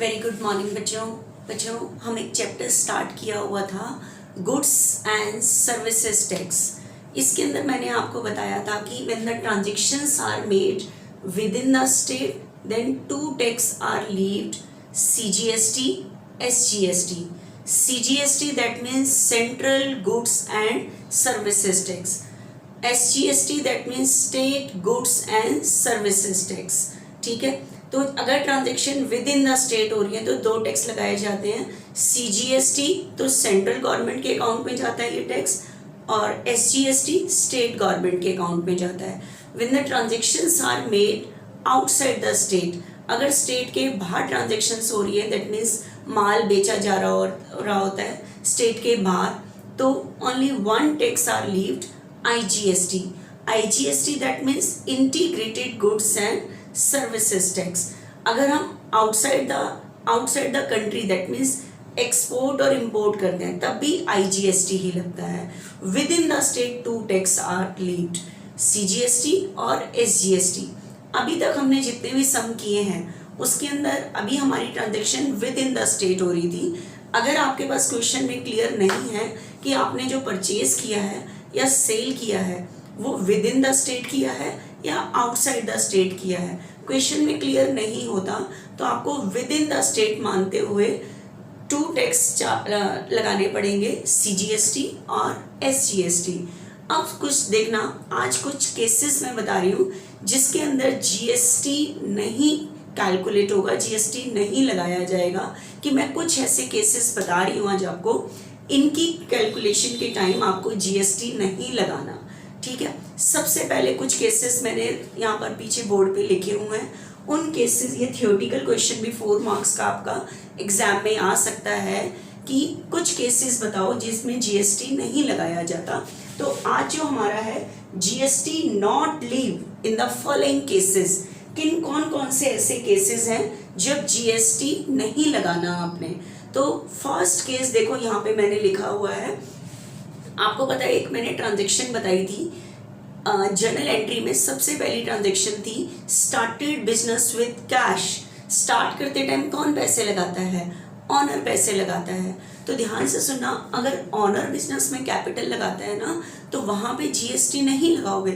Very good morning बच्चों हम एक चैप्टर स्टार्ट किया हुआ था गुड्स एंड सर्विसेज टैक्स। इसके अंदर मैंने आपको बताया था कि when the transactions are made within the state then two tax are levied CGST, SGST. CGST that means Central Goods and Services Tax. SGST that means State Goods and Services Tax. ठीक है, तो अगर transaction with in the state हो रही है तो दो tax लगाए जाते हैं। CGST तो सेंट्रल गवर्नमेंट के अकाउंट में जाता है ये टैक्स, और SGST स्टेट गवर्नमेंट के अकाउंट में जाता है। When the transactions are made outside the state, अगर स्टेट के बाहर ट्रांजेक्शन्स हो रही है दैट मीन्स माल बेचा जा रहा होता है स्टेट के बाहर, तो only one tax are levied IGST। IGST that means integrated goods and services tax. अगर हम outside the country that means export और इम्पोर्ट करते हैं तब भी IGST ही लगता है। Within the state two tax are levied CGST और SGST। अभी तक हमने जितने भी सम किए हैं उसके अंदर अभी हमारी transaction with in the state हो रही थी। अगर आपके पास क्वेश्चन में क्लियर नहीं है कि आपने जो परचेज किया है या सेल किया है वो विद इन द स्टेट किया है या आउटसाइड द स्टेट किया है, क्वेश्चन में क्लियर नहीं होता तो आपको विद इन द स्टेट मानते हुए टू टैक्स लगाने पड़ेंगे CGST और SGST। अब कुछ देखना, आज कुछ केसेस मैं बता रही हूँ जिसके अंदर GST नहीं कैलकुलेट होगा, GST नहीं लगाया जाएगा। कि मैं कुछ ऐसे केसेस बता रही हूँ आज आपको, इनकी कैलकुलेशन के टाइम आपको GST नहीं लगाना। ठीक है, सबसे पहले कुछ केसेस मैंने यहाँ पर पीछे बोर्ड पे लिखे हुए हैं। उन केसेस, ये थियोरेटिकल क्वेश्चन भी 4 मार्क्स का आपका एग्जाम में आ सकता है कि कुछ केसेस बताओ जिसमें GST नहीं लगाया जाता। तो आज जो हमारा है GST not leave in the following cases, किन कौन से ऐसे केसेस हैं जब GST नहीं लगाना आपने। तो फर्स्ट केस देखो यहाँ पे मैंने लिखा हुआ है, आपको पता है एक मैंने ट्रांजेक्शन बताई थी जर्नल एंट्री में। सबसे पहली ट्रांजेक्शन थी started business with cash. Start करते टाइम कौन पैसे लगाता है? ऑनर पैसे लगाता है। तो ध्यान से सुनना, अगर ऑनर बिजनेस में कैपिटल लगाता है ना तो वहां पे GST नहीं लगाओगे।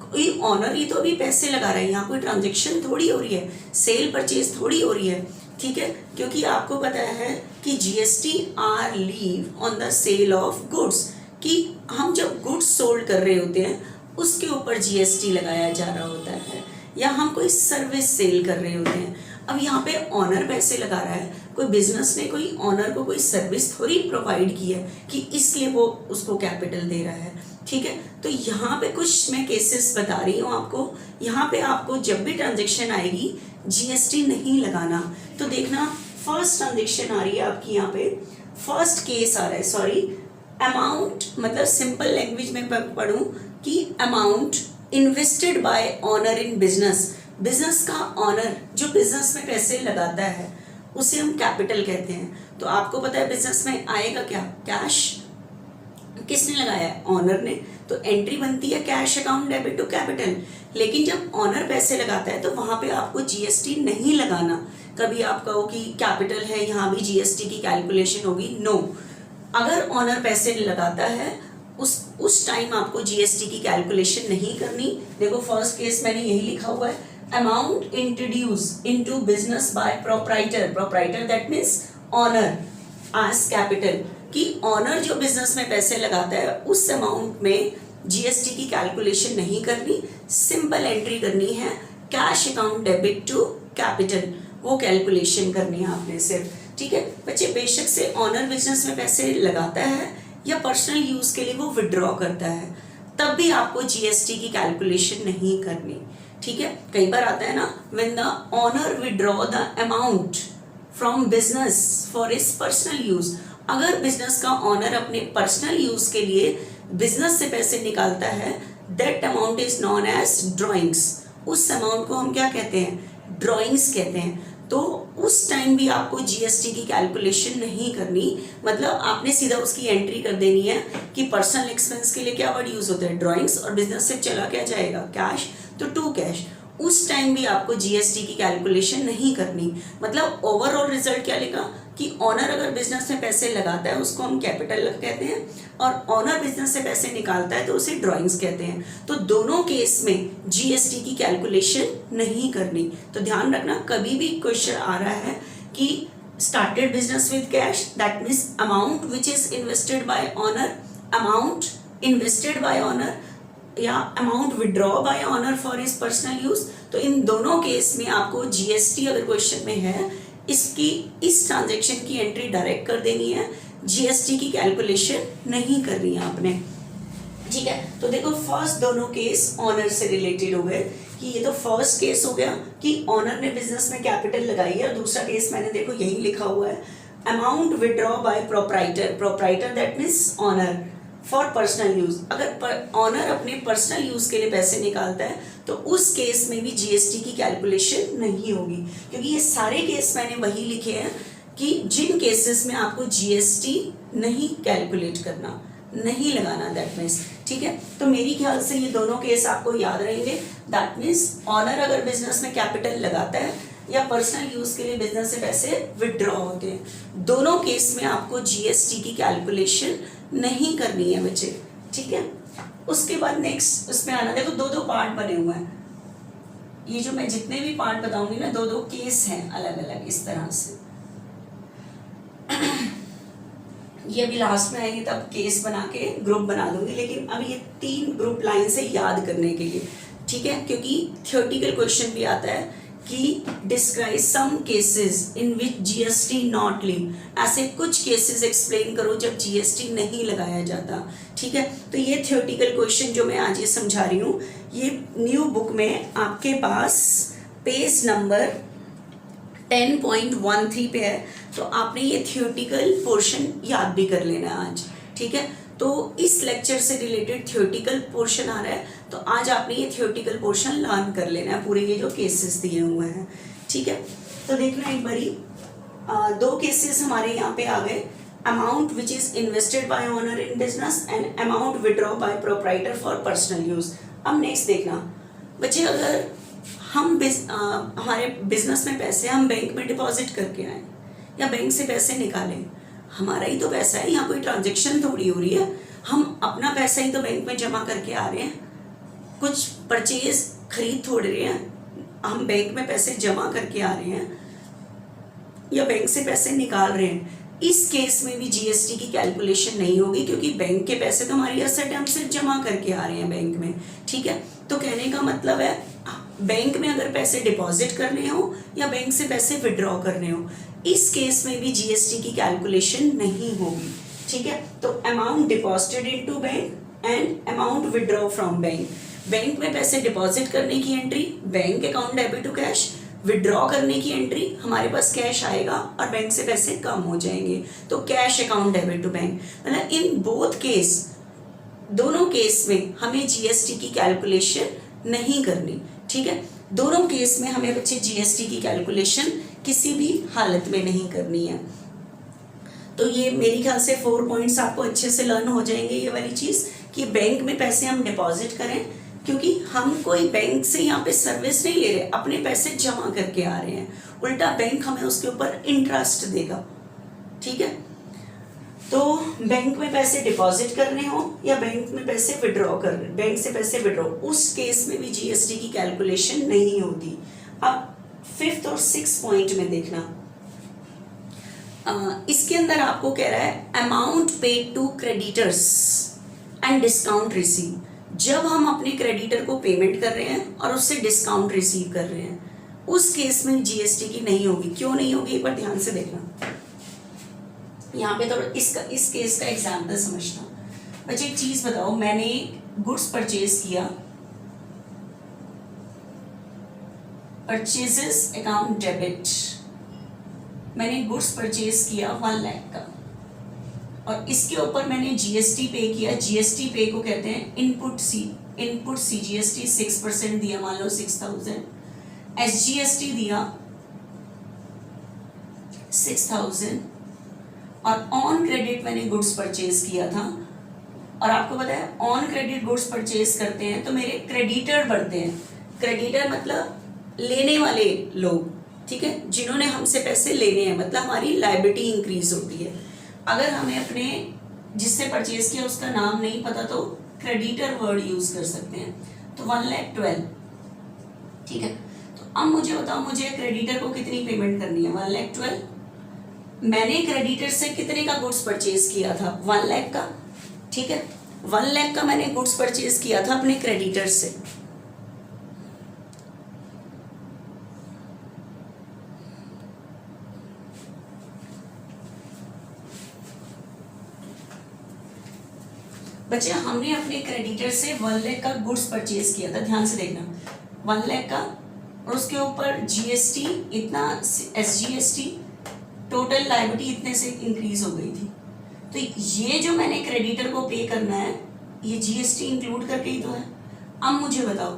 कोई ऑनर ही तो अभी पैसे लगा रहा है, यहाँ कोई ट्रांजेक्शन थोड़ी हो रही है, सेल परचेज थोड़ी हो रही है। ठीक है, क्योंकि आपको पता है कि GST are levy on the sale of goods, कि हम जब गुड्स सोल्ड कर रहे होते हैं उसके ऊपर GST लगाया जा रहा होता है, या हम कोई सर्विस सेल कर रहे होते हैं। अब यहाँ पे ऑनर पैसे लगा रहा है, कोई बिजनेस ने कोई ऑनर को कोई सर्विस थोड़ी प्रोवाइड की है कि इसलिए वो उसको कैपिटल दे रहा है। ठीक है, तो यहाँ पे कुछ मैं केसेस बता रही हूँ आपको। यहाँ पे आपको जब भी ट्रांजेक्शन आएगी GST नहीं लगाना। तो देखना, फर्स्ट ट्रांजेक्शन आ रही है आपकी, यहाँ पे फर्स्ट केस आ रहा है, सॉरी, अमाउंट, मतलब सिंपल लैंग्वेज में पढ़ूं कि amount invested by honour in business. Business का ऑनर जो बिजनेस में पैसे लगाता है उसे हम कैपिटल कहते हैं। तो आपको पता है बिजनेस में आएगा क्या? कैश। किसने लगाया है? ऑनर ने। तो एंट्री बनती है cash account debit to capital. लेकिन जब ऑनर पैसे लगाता है तो वहां पे आपको GST नहीं लगाना। कभी आप कहो कि कैपिटल है, यहाँ भी GST की कैलकुलेशन होगी, नो। अगर ऑनर पैसे लगाता है उस टाइम आपको GST की कैलकुलेशन नहीं करनी। देखो फर्स्ट केस मैंने यही लिखा हुआ है, amount introduce into business by proprietor. Proprietor that means owner as capital, कि ऑनर जो बिजनेस में पैसे लगाता है उस अमाउंट में GST की कैलकुलेशन नहीं करनी, सिंपल एंट्री करनी है cash account debit to capital, वो कैलकुलेशन करनी है आपने सिर्फ। ठीक है बच्चे, बेशक से ऑनर बिजनेस में पैसे लगाता है या पर्सनल यूज के लिए वो विड्रॉ करता है, तब भी आपको GST की कैलकुलेशन नहीं करनी। ठीक है, कई बार आता है ना, when the owner withdraw the amount from business for his personal use. अगर बिजनेस का ऑनर अपने पर्सनल यूज के लिए बिजनेस से पैसे निकालता है, that amount is known as drawings. उस अमाउंट को हम क्या कहते हैं? ड्रॉइंग्स कहते हैं। तो उस टाइम भी आपको GST की कैलकुलेशन नहीं करनी, मतलब आपने सीधा उसकी एंट्री कर देनी है कि पर्सनल एक्सपेंस के लिए क्या वर्ड यूज होता है? ड्रॉइंग्स। और बिजनेस से चला क्या जाएगा? कैश। तो टू कैश। उस टाइम भी आपको जीएसटी की कैलकुलेशन नहीं करनी। मतलब ओवरऑल रिजल्ट क्या लिखा कि ऑनर अगर बिजनेस में पैसे लगाता है उसको हम कैपिटल कहते हैं, और ऑनर बिजनेस से पैसे निकालता है तो उसे ड्रॉइंग्स कहते हैं। तो दोनों केस में जीएसटी की कैलकुलेशन नहीं करनी। तो ध्यान रखना, कभी भी क्वेश्चन आ रहा है कि started business with cash, that means amount which is invested by owner, amount invested by owner या amount withdraw by owner for his personal use, तो इन दोनों केस में आपको जीएसटी अगर क्वेश्चन में है इसकी इस ट्रांजैक्शन की एंट्री डायरेक्ट कर देनी है, जीएसटी की कैलकुलेशन नहीं करनी है आपने। ठीक है, तो देखो फर्स्ट दोनों केस ऑनर से रिलेटेड हो गए कि ये तो फर्स्ट केस हो गया कि ऑनर ने बिजनेस में कैपिटल लगाई है, और दूसरा केस मैंने देखो यही लिखा हुआ है amount withdraw by proprietor, proprietor that means owner for personal use. अगर ऑनर अपने पर्सनल यूज के लिए पैसे निकालता है तो उस केस में भी जीएसटी की कैलकुलेशन नहीं होगी, क्योंकि ये सारे केस मैंने वही लिखे हैं कि जिन केसेस में आपको जीएसटी नहीं कैलकुलेट करना, नहीं लगाना, दैट मीन्स। ठीक है, तो मेरी ख्याल से ये दोनों केस आपको याद रहेंगे। दैट मीन्स ऑनर अगर बिजनेस में कैपिटल लगाता है या पर्सनल यूज के लिए बिजनेस से पैसे विड्रॉ होते हैं, दोनों केस में आपको जीएसटी की कैलकुलेशन नहीं करनी है बच्चे। ठीक है, उसके बाद नेक्स्ट उसमें आना, देखो दो दो पार्ट बने हुए हैं, ये जो मैं जितने भी पार्ट बताऊंगी ना, दो दो केस हैं अलग अलग इस तरह से। ये अभी लास्ट में आएंगे तब केस बना के ग्रुप बना दूंगी, लेकिन अब ये 3 ग्रुप लाइन से याद करने के लिए। ठीक है, क्योंकि थियोरेटिकल क्वेश्चन भी आता है कि describe some cases in which GST not levy, ऐसे कुछ केसेस एक्सप्लेन करो जब जीएसटी नहीं लगाया जाता। ठीक है, तो ये थियोरेटिकल क्वेश्चन जो मैं आज ये समझा रही हूँ, ये न्यू बुक में आपके पास पेज नंबर 10.13 पे है, तो आपने ये थियोरेटिकल पोर्शन याद भी कर लेना है आज। ठीक है, तो इस लेक्चर से रिलेटेड थियोरेटिकल पोर्शन आ रहा है, तो आज आपने ये थियोरेटिकल पोर्शन लर्न कर लेना है, पूरे ये जो केसेस दिए हुए हैं। ठीक है, तो देखना एक बारी, 2 केसेस हमारे यहाँ पे आ गए, amount which is invested by owner in business and amount withdraw by proprietor for personal use. अब नेक्स्ट देखना बच्चे, अगर हम हमारे बिजनेस में पैसे हम बैंक में डिपॉजिट करके आए या बैंक से पैसे निकालें, हमारा ही तो पैसा है, यहाँ कोई ट्रांजेक्शन थोड़ी हो रही है, हम अपना पैसा ही तो बैंक में जमा करके आ रहे हैं, कुछ परचेज खरीद थोड़ रहे हैं, हम बैंक में पैसे जमा करके आ रहे हैं या बैंक से पैसे निकाल रहे हैं। इस केस में भी जीएसटी की कैलकुलेशन नहीं होगी, क्योंकि बैंक के पैसे तो हमारी एसेट हम सिर्फ जमा करके आ रहे हैं बैंक में। ठीक है, तो कहने का मतलब है बैंक में अगर पैसे डिपॉजिट करने हो या बैंक से पैसे विड्रॉ करने हो, इस केस में भी जीएसटी की कैलकुलेशन नहीं होगी। ठीक है, तो amount deposited into bank and amount withdraw from bank, bank में पैसे डिपॉजिट करने की entry bank account debit to cash, withdraw करने की एंट्री हमारे पास कैश आएगा और बैंक से पैसे कम हो जाएंगे, तो cash account debit to bank. मतलब इन बोथ केस, दोनों केस में हमें जीएसटी की कैलकुलेशन नहीं करनी। ठीक है, दोनों केस में हमें बच्चे जीएसटी की कैलकुलेशन किसी भी हालत में नहीं करनी है। तो ये मेरी ख्याल से 4 पॉइंट्स आपको अच्छे से लर्न हो जाएंगे। ये वाली चीज़ कि बैंक में पैसे हम डिपॉजिट करें, क्योंकि हम कोई बैंक से यहाँ पे सर्विस नहीं ले रहे, अपने पैसे जमा करके आ रहे हैं, उल्टा बैंक हमें उसके ऊपर इंटरेस्ट देगा। ठीक है, तो बैंक में पैसे डिपॉजिट करने हो या बैंक में पैसे विड्रॉ कर रहे, बैंक से पैसे विड्रॉ, उस केस में भी जीएसटी की कैलकुलेशन नहीं होती। अब 5th और 6th पॉइंट में देखना, इसके अंदर आपको कह रहा है amount paid to creditors and discount receive. जब हम अपने क्रेडिटर को पेमेंट कर रहे हैं और उससे डिस्काउंट रिसीव कर रहे हैं, उस केस में जीएसटी की नहीं होगी। क्यों नहीं होगी, एक बार ध्यान से देखना। यहाँ पे थोड़ा इस केस का एग्जाम्पल समझना। बच्चे एक चीज बताओ, मैंने गुड्स परचेज किया, परचेजेस अकाउंट डेबिट, मैंने गुड्स परचेज किया 1 लाख का, और इसके ऊपर मैंने जीएसटी पे किया। जीएसटी पे को कहते हैं इनपुट सीजीएसटी 6% दिया, मान लो 6000, एसजीएसटी दिया 6000, और ऑन क्रेडिट मैंने गुड्स परचेज किया था। और आपको पता है ऑन क्रेडिट गुड्स परचेज करते हैं तो मेरे क्रेडिटर बढ़ते हैं, क्रेडिटर मतलब लेने वाले लोग, ठीक है, जिन्होंने हमसे पैसे लेने हैं, मतलब हमारी लायबिलिटी इंक्रीज होती है। अगर हमें अपने जिससे परचेज किया उसका नाम नहीं पता तो क्रेडिटर वर्ड यूज कर सकते हैं। तो 1,12,000, ठीक है। तो अब मुझे बताओ, मुझे क्रेडिटर को कितनी पेमेंट करनी है? 1,12,000। मैंने क्रेडिटर से कितने का गुड्स परचेज किया था? 1 लाख का, ठीक है। 1 लाख का मैंने गुड्स परचेज किया था अपने क्रेडिटर से। बच्चे, हमने अपने क्रेडिटर से 1 लाख का गुड्स परचेज किया था, ध्यान से देखना, 1 लाख का, और उसके ऊपर जीएसटी इतना, एसजीएसटी, टोटल लायबिलिटी इतने से इंक्रीज हो गई थी। तो ये जो मैंने क्रेडिटर को पे करना है, ये जीएसटी इंक्लूड करके ही तो है। अब मुझे बताओ,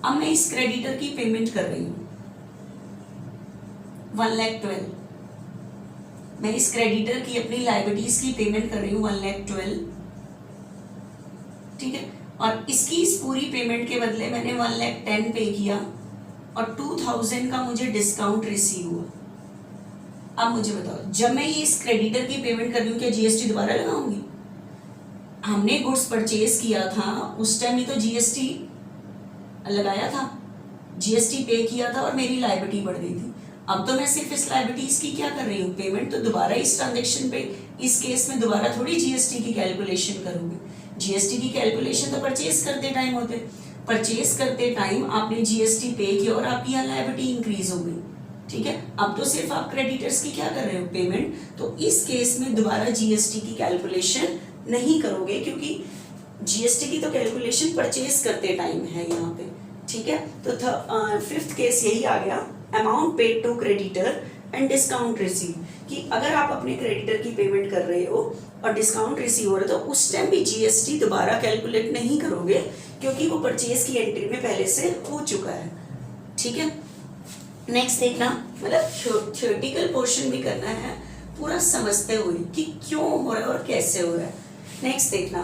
अब मैं इस क्रेडिटर की पेमेंट कर रही हूँ 1,12,000, मैं इस क्रेडिटर की अपनी लायबिलिटीज की पेमेंट कर रही हूँ 1,12,000, ठीक है। और इसकी इस पूरी पेमेंट के बदले मैंने 1,10,000 पे किया और 2,000 का मुझे डिस्काउंट रिसीव हुआ। अब मुझे बताओ, जब मैं ये इस क्रेडिटर की पेमेंट कर रही हूँ, क्या जीएसटी दोबारा लगाऊंगी? हमने गुड्स परचेज किया था उस टाइम ही तो जीएसटी लगाया था, जीएसटी पे किया था और मेरी लायबिलिटी बढ़ गई थी। अब तो मैं सिर्फ इस लायबिलिटीज की क्या कर रही हूँ, पेमेंट। तो दोबारा इस ट्रांजेक्शन पे, इस केस में दोबारा थोड़ी जीएसटी की कैलकुलेशन करूंगी। जीएसटी की कैलकुलेशन तो परचेज करते टाइम होते, परचेज करते टाइम आपने जीएसटी पे किया और आपकी यहाँ लायबिलिटी इंक्रीज हो गई, ठीक है। अब तो सिर्फ आप क्रेडिटर्स की क्या कर रहे हो, पेमेंट। तो इस केस में दोबारा जीएसटी की कैलकुलेशन नहीं करोगे, क्योंकि जीएसटी की तो कैलकुलेशन परचेज करते टाइम है यहाँ पे, ठीक है। तो फिफ्थ केस यही आ गया, amount paid to creditor and discount receive, कि अगर आप अपने क्रेडिटर की पेमेंट कर रहे हो और डिस्काउंट रिसीव हो रहा है तो उस टाइम भी जीएसटी दोबारा कैलकुलेट नहीं करोगे, क्योंकि वो परचेज की एंट्री में पहले से हो चुका है, ठीक है। नेक्स्ट देखना, मतलब थ्योरेटिकल पोर्शन भी करना है पूरा समझते हुए कि क्यों हो रहा है और कैसे हो रहा है। नेक्स्ट देखना,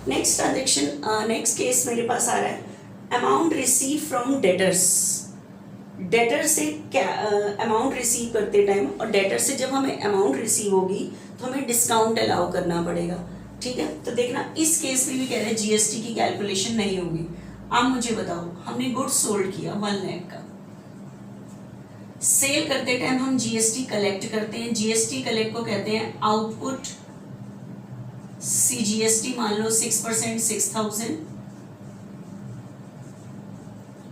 नेक्स्ट ट्रांजेक्शन, नेक्स्ट केस मेरे पास आ रहा है, amount receive from debtors. Debtor से अमाउंट रिसीव करते टाइम, और डेटर से जब हमें अमाउंट रिसीव होगी तो हमें डिस्काउंट अलाउ करना पड़ेगा, ठीक है। तो देखना, इस केस में भी कह रहे हैं जीएसटी की कैलकुलेशन नहीं होगी। अब मुझे बताओ, हमने गुड्स सोल्ड किया 1 लाख का, सेल करते टाइम हम जीएसटी कलेक्ट करते हैं, जीएसटी कलेक्ट को कहते हैं आउटपुट, सीजीएसटी मान लो 6%, 6,000,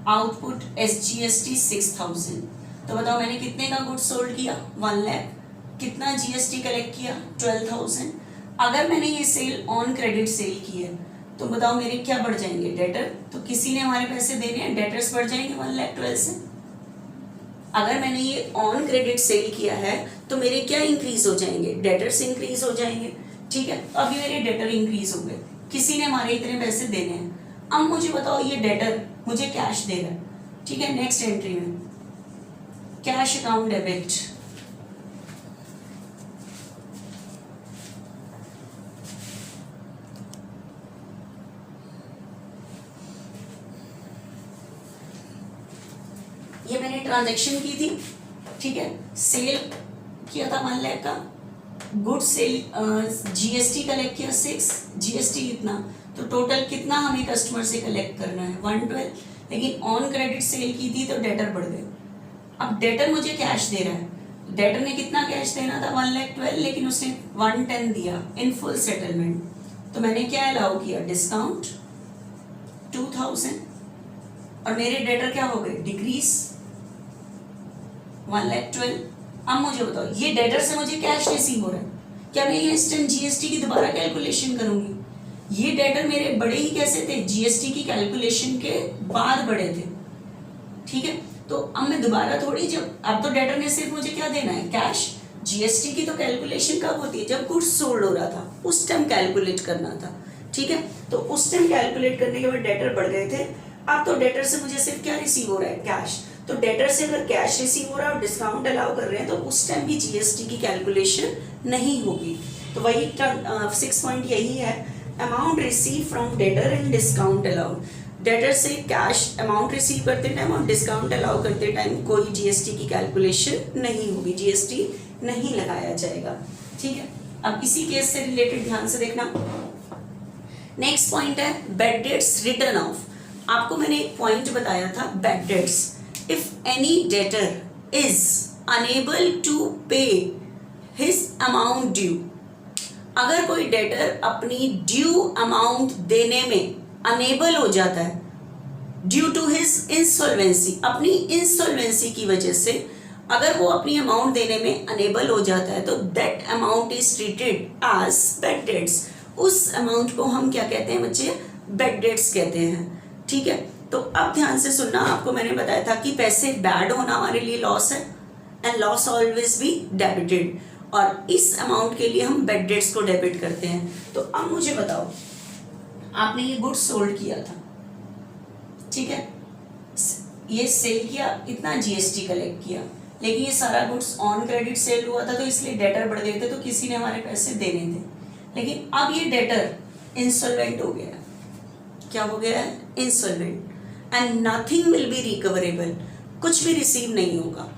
आउटपुट एसजीएसटी 6,000। तो बताओ मैंने कितने का गुड्स सोल्ड किया? 1 लाख। कितना जीएसटी कलेक्ट किया? 12,000। अगर मैंने ये सेल ऑन क्रेडिट सेल की है तो बताओ मेरे क्या बढ़ जाएंगे? डेटर। तो किसी ने हमारे पैसे देने हैं, डेटर्स बढ़ जाएंगे 1,12,000 से। अगर मैंने ये ऑन क्रेडिट सेल किया है तो मेरे क्या इंक्रीज हो जाएंगे? डेटर्स इंक्रीज हो जाएंगे, ठीक है। तो अभी मेरे डेटर इंक्रीज हो गए, किसी ने हमारे इतने पैसे देने हैं। अब मुझे बताओ, ये डेटर मुझे कैश दे रहा है, ठीक है। नेक्स्ट एंट्री में कैश अकाउंट डेबिट, ये मैंने ट्रांजैक्शन की थी, ठीक है। सेल किया था 1 लाख का, गुड सेल, जीएसटी कलेक्ट किया 6, जीएसटी कितना, तो टोटल कितना हमें कस्टमर से कलेक्ट करना है? 112। लेकिन ऑन क्रेडिट सेल की थी तो डेटर बढ़ गए। अब डेटर मुझे कैश दे रहा है, डेटर ने कितना कैश देना था? 1,12,000, लेकिन उसने 110 दिया इन फुल सेटलमेंट। तो मैंने क्या अलाउ किया? डिस्काउंट 2,000, और मेरे डेटर क्या हो गए? डिक्रीज 1,12,000। अब मुझे बताओ, ये डेटर से मुझे कैश रिसीव हो रहा है, क्या मैं ये इंस्टेंट जीएसटी की दोबारा कैलकुलेशन करूंगी? ये डेटर मेरे बड़े ही कैसे थे? जीएसटी की कैलकुलेशन के बाद बड़े थे, ठीक है। तो अब मैं दोबारा थोड़ी, जब अब तो डेटर ने सिर्फ मुझे क्या देना है? कैश। जीएसटी की तो कैलकुलेशन कब होती है? जब गुड्स सोल्ड हो रहा था उस टाइम कैलकुलेट करना था, ठीक है। तो उस टाइम कैलकुलेट करने के बाद डेटर बढ़ गए थे। अब तो डेटर से मुझे सिर्फ क्या रिसीव हो रहा है? कैश। तो डेटर से अगर कैश रिसीव हो रहा है और डिस्काउंट अलाउ कर रहे हैं तो उस टाइम भी जीएसटी की कैलकुलेशन नहीं होगी। तो वही 6 पॉइंट यही है, amount receive from debtor and discount allowed. Debtor से कैश अमाउंट रिसीव करते टाइम और डिस्काउंट अलाउ करते टाइम कोई जीएसटी की कैलकुलेशन नहीं होगी, जीएसटी नहीं लगाया जाएगा। ठीक है, अब इसी केस से रिलेटेड ध्यान से देखना। नेक्स्ट पॉइंट है बैड डेट्स रिटर्न ऑफ। आपको मैंने एक पॉइंट बताया था bad debts, if any debtor is unable to pay his amount due, अगर कोई डेटर अपनी ड्यू अमाउंट देने में अनेबल हो जाता है ड्यू टू हिज इंसॉल्वेंसी, अपनी इंसॉल्वेंसी की वजह से अगर वो अपनी अमाउंट देने में अनेबल हो जाता है तो that amount is treated as bad debts. उस अमाउंट को हम क्या कहते हैं बच्चे, बैड डेट्स कहते हैं। ठीक है, तो अब ध्यान से सुनना, आपको मैंने बताया था कि पैसे बैड होना हमारे लिए लॉस है and loss always be debited, और इस अमाउंट के लिए हम बैड डेट्स को डेबिट करते हैं। तो अब मुझे बताओ, आपने ये गुड्स सोल्ड किया था, ठीक है, ये सेल किया, इतना जीएसटी कलेक्ट किया, लेकिन ये सारा गुड्स ऑन क्रेडिट सेल हुआ था तो इसलिए डेटर बढ़ गए थे, तो किसी ने हमारे पैसे देने थे। लेकिन अब ये डेटर इंसॉल्वेंट हो गया, क्या हो गया है, insolvent, and nothing will be recoverable, कुछ भी रिसीव नहीं होगा।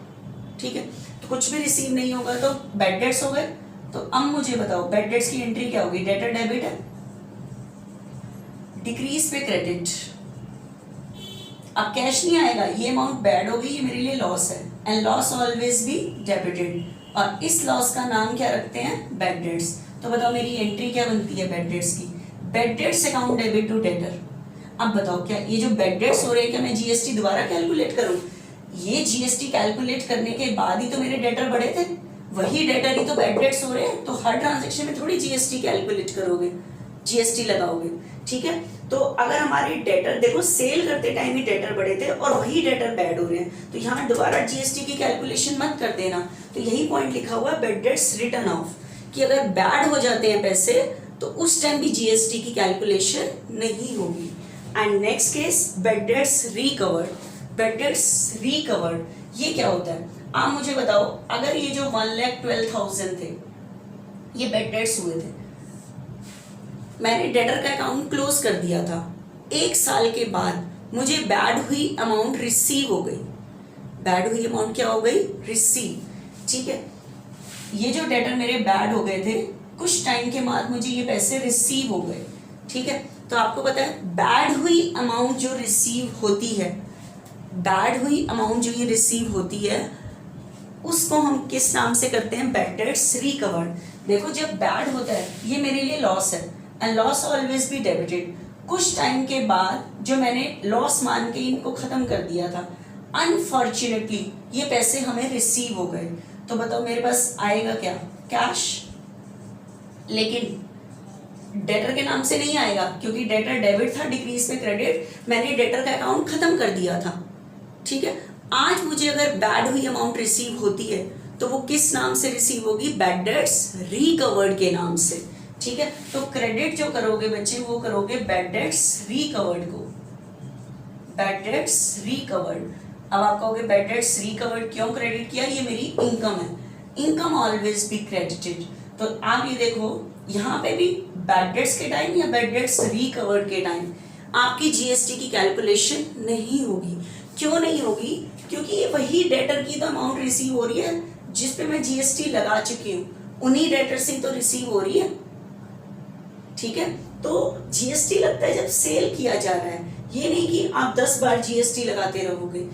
ठीक है, तो कुछ भी रिसीव नहीं होगा तो बैड डेट्स हो गए। तो अब मुझे बताओ बैड डेट्स की एंट्री क्या होगी, डेटर डेबिट है, डिक्रीज पे क्रेडिट, अब कैश नहीं आएगा, ये अमाउंट बैड हो गई, ये मेरे लिए लॉस है and loss always be debited, और इस लॉस का नाम क्या रखते हैं, बैड डेट्स। तो बताओ मेरी एंट्री क्या बनती है बैड डेट्स की, bad debts account debit to debtor. अब बताओ क्या ये जो बैड डेट्स हो रहे हैं क्या मैं जीएसटी दोबारा कैलकुलेट करूं, ये जीएसटी कैलकुलेट करने के बाद ही तो मेरे डेटर बढ़े थे, वही डेटर ही तो बैड डेट्स हो रहे हैं, तो हर ट्रांजेक्शन में थोड़ी जीएसटी कैलकुलेट करोगे, जीएसटी लगाओगे। ठीक है, तो अगर हमारे डेटर देखो सेल करते टाइम ही डेटर बढ़े थे और वही डेटर बैड हो रहे हैं, तो यहाँ दोबारा जीएसटी की कैलकुलेशन मत कर देना। तो यही पॉइंट लिखा हुआ है बैड डेट्स रिटर्न ऑफ, कि अगर बैड हो जाते हैं पैसे तो उस टाइम भी जीएसटी की कैलकुलेशन नहीं होगी। And next case bad debts recovered. Bad debts recovered ये क्या होता है, आप मुझे बताओ, अगर ये जो 1,12,000 थे ये बैड डेट्स हुए थे, मैंने डेटर का अकाउंट क्लोज कर दिया था, एक साल के बाद मुझे बैड हुई अमाउंट रिसीव हो गई, बैड हुई अमाउंट क्या हो गई, रिसीव। ठीक है, ये जो डेटर मेरे बैड हो गए थे, कुछ टाइम के बाद मुझे ये पैसे रिसीव हो गए। ठीक है, तो आपको पता है बैड हुई अमाउंट जो रिसीव होती है, बैड हुई अमाउंट जो ये रिसीव होती है उसको हम किस नाम से करते हैं, बैड डेट्स रिकवर्ड। देखो जब बैड होता है ये मेरे लिए लॉस है and loss always be debited, कुछ टाइम के बाद जो मैंने लॉस मान के इनको खत्म कर दिया था, अनफॉर्चुनेटली ये पैसे हमें रिसीव हो गए, तो बताओ मेरे पास आएगा क्या, कैश, लेकिन डेटर के नाम से नहीं आएगा क्योंकि डेटर डेबिट था, डिक्रीज पे क्रेडिट, मैंने डेटर का अकाउंट खत्म कर दिया था। ठीक है, आज मुझे अगर बैड हुई अमाउंट रिसीव होती है तो वो किस नाम से रिसीव होगी, बैड डेट्स रिकवर्ड के नाम से। ठीक है, तो क्रेडिट जो करोगे बच्चे वो करोगे बैड डेट्स रिकवर्ड को, बैड डेट्स रिकवर्ड। अब आप कहोगे बैड डेट्स रिकवर्ड क्यों क्रेडिट किया, ये मेरी इनकम है, इनकम ऑलवेज बी क्रेडिटेड। तो आप ये देखो यहाँ पे भी बैड डेट्स के टाइम या बैड डेट्स रिकवर्ड के टाइम आपकी जीएसटी की कैलकुलेशन नहीं होगी। क्यों नहीं होगी, क्योंकि ये वही डेटर की तो अमाउंट रिसीव हो रही है जिस पे मैं जीएसटी लगा चुकी हूँ, उन्हीं डेटर से तो रिसीव हो रही है। ठीक है, तो जीएसटी लगता है जब सेल किया जा रहा है, ये नहीं कि आप 10 बार जीएसटी लगाते रहोगे।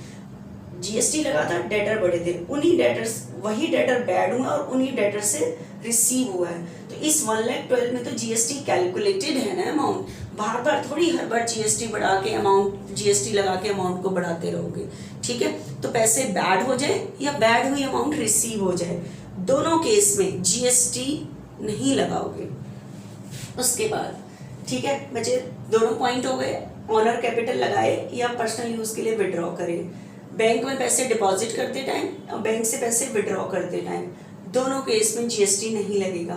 जीएसटी लगा था, डेटर बढ़े थे, उन्हीं डेटर्स, वही डेटर बैड हुआ और उन्हीं डेटर से रिसीव हुआ है। तो इस 1,12,000 में तो जीएसटी कैलकुलेटेड है ना अमाउंट, बार बार थोड़ी हर बार जीएसटी बढ़ा के अमाउंट, जीएसटी लगा के अमाउंट को बढ़ाते रहोगे। ठीक है, तो पैसे बैड हो जाए या बैड हुई अमाउंट रिसीव हो जाए, दोनों केस में जीएसटी नहीं लगाओगे। उसके बाद ठीक है बच्चे, दोनों पॉइंट हो गए, ऑनर कैपिटल लगाए या पर्सनल यूज के लिए विड्रॉ करें, बैंक में पैसे डिपॉजिट करते टाइम और बैंक से पैसे विड्रॉ करते टाइम, दोनों केस में जीएसटी नहीं लगेगा।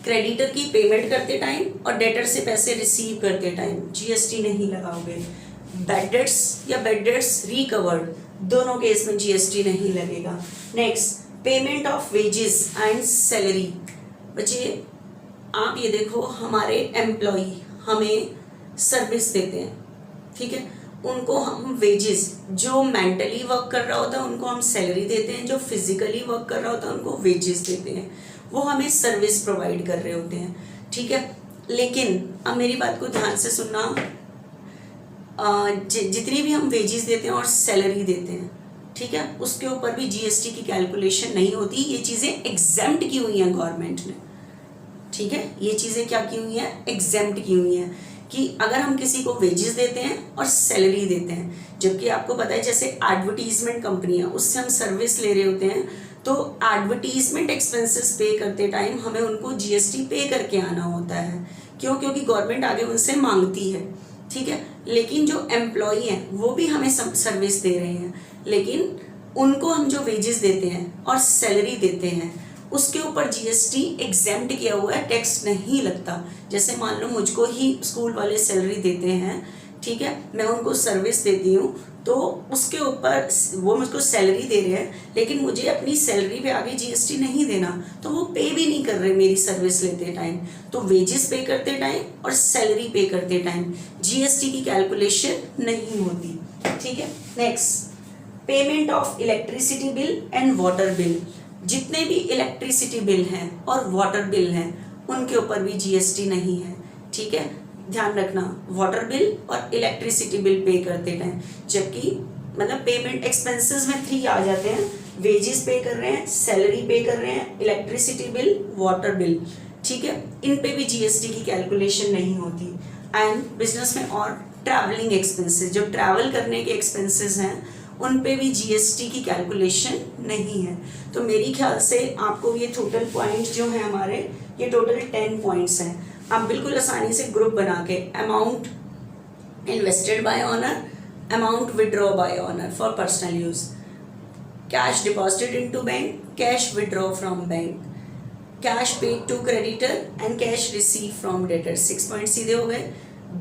क्रेडिटर की पेमेंट करते टाइम और डेटर से पैसे रिसीव करते टाइम जीएसटी नहीं लगाओगे। बैड डेट्स या बैड डेट्स रिकवर्ड, दोनों केस में जीएसटी नहीं लगेगा। Next, payment of wages and salary. बच्चे आप ये देखो, हमारे एम्प्लॉई हमें सर्विस देते हैं, ठीक है। उनको हम वेजेस, जो मेंटली वर्क कर रहा होता है उनको हम सैलरी देते हैं, जो फिजिकली वर्क कर रहा होता है उनको वेजेस देते हैं, वो हमें सर्विस प्रोवाइड कर रहे होते हैं, ठीक है। लेकिन अब मेरी बात को ध्यान से सुनना, जितनी भी हम वेजेस देते हैं और सैलरी देते हैं, ठीक है, उसके ऊपर भी जीएसटी की कैलकुलेशन नहीं होती। ये चीज़ें एग्जेम्प्ट की हुई हैं गवर्नमेंट ने, ठीक है। ये चीज़ें क्या की हुई हैं, एग्जेम्प्ट की हुई हैं कि अगर हम किसी को वेजेस देते हैं और सैलरी देते हैं, जबकि आपको पता है जैसे एडवर्टीजमेंट कंपनी है उससे हम सर्विस ले रहे होते हैं, तो एडवर्टीजमेंट एक्सपेंसेस पे करते टाइम हमें उनको जीएसटी पे करके आना होता है। क्यों? क्योंकि गवर्नमेंट आगे उनसे मांगती है, ठीक है। लेकिन जो एम्प्लॉई हैं वो भी हमें सर्विस दे रहे हैं, लेकिन उनको हम जो वेजेस देते हैं और सैलरी देते हैं उसके ऊपर जीएसटी एग्जेम्प्ट किया हुआ है, टैक्स नहीं लगता। जैसे मान लो मुझको ही स्कूल वाले सैलरी देते हैं, ठीक है, मैं उनको सर्विस देती हूँ, तो उसके ऊपर वो मुझको सैलरी दे रहे हैं, लेकिन मुझे अपनी सैलरी पे आगे जीएसटी नहीं देना, तो वो पे भी नहीं कर रहे मेरी सर्विस लेते टाइम। तो वेजेस पे करते टाइम और सैलरी पे करते टाइम जीएसटी की कैलकुलेशन नहीं होती, ठीक है। Next, payment of electricity bill and water bill. जितने भी इलेक्ट्रिसिटी बिल हैं और वाटर बिल हैं उनके ऊपर भी जीएसटी नहीं है, ठीक है। ध्यान रखना, वाटर बिल और इलेक्ट्रिसिटी बिल पे करते टाइम, जबकि मतलब पेमेंट एक्सपेंसेस में 3 आ जाते हैं, वेजेस पे कर रहे हैं, सैलरी पे कर रहे हैं, इलेक्ट्रिसिटी बिल, वाटर बिल, ठीक है, इन पे भी जीएसटी की कैलकुलेशन नहीं होती। एंड बिजनेस में और ट्रैवलिंग एक्सपेंसेस, जो ट्रैवल करने के एक्सपेंसेस हैं उन पे भी जीएसटी की कैलकुलेशन नहीं है। तो मेरी ख्याल से आपको ये टोटल पॉइंट जो है हमारे, ये टोटल 10 पॉइंट्स हैं। आप बिल्कुल आसानी से ग्रुप बना के, amount invested by owner, amount withdraw by owner for personal use, cash deposited into bank, cash withdraw from bank, cash paid to creditor and cash receive from debtor. 6 point सीधे हो गए।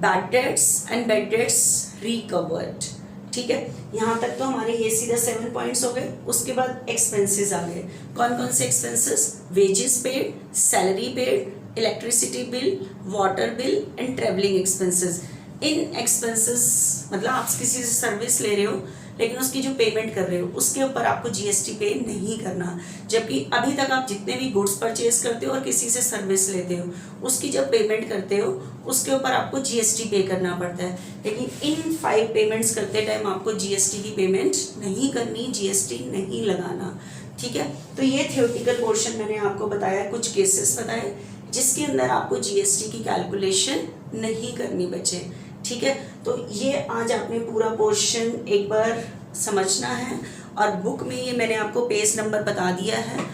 Bad debts and bad debts recovered, ठीक है। यहाँ तक तो हमारे ये सीधा 7 पॉइंट्स हो गए। उसके बाद एक्सपेंसेस आ गए। कौन कौन से expenses? Wages paid, salary paid, electricity bill, water bill and travelling expenses. In expenses मतलब आप किसी से सर्विस ले रहे हो लेकिन उसकी जो पेमेंट कर रहे हो उसके ऊपर आपको जीएसटी पे नहीं करना, जबकि अभी तक आप जितने भी गुड्स परचेज करते हो और किसी से सर्विस लेते हो उसकी जब पेमेंट करते हो उसके ऊपर आपको जीएसटी पे करना पड़ता है। लेकिन इन 5 पेमेंट्स करते टाइम आपको जीएसटी की पेमेंट नहीं करनी, जीएसटी नहीं लगाना, ठीक है। तो ये थियोरेटिकल पोर्शन मैंने आपको बताया, कुछ केसेस बताए जिसके अंदर आपको जीएसटी की कैलकुलेशन नहीं करनी बचे, ठीक है। तो ये आज आपने पूरा पोर्शन एक बार समझना है, और बुक में ये मैंने आपको पेज नंबर बता दिया है।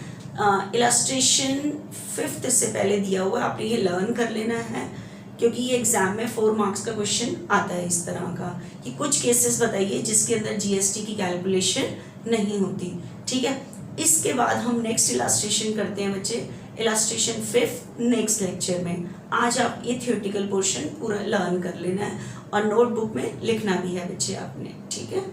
इलस्ट्रेशन 5th से पहले दिया हुआ है, आपने ये लर्न कर लेना है, क्योंकि ये एग्जाम में 4 मार्क्स का क्वेश्चन आता है इस तरह का कि कुछ केसेस बताइए जिसके अंदर जीएसटी की कैलकुलेशन नहीं होती, ठीक है। इसके बाद हम नेक्स्ट इलस्ट्रेशन करते हैं बच्चे, इलस्ट्रेशन 5 नेक्स्ट लेक्चर में। आज आप ये थियोरेटिकल पोर्शन पूरा लर्न कर लेना है और नोटबुक में लिखना भी है बच्चे आपने, ठीक है।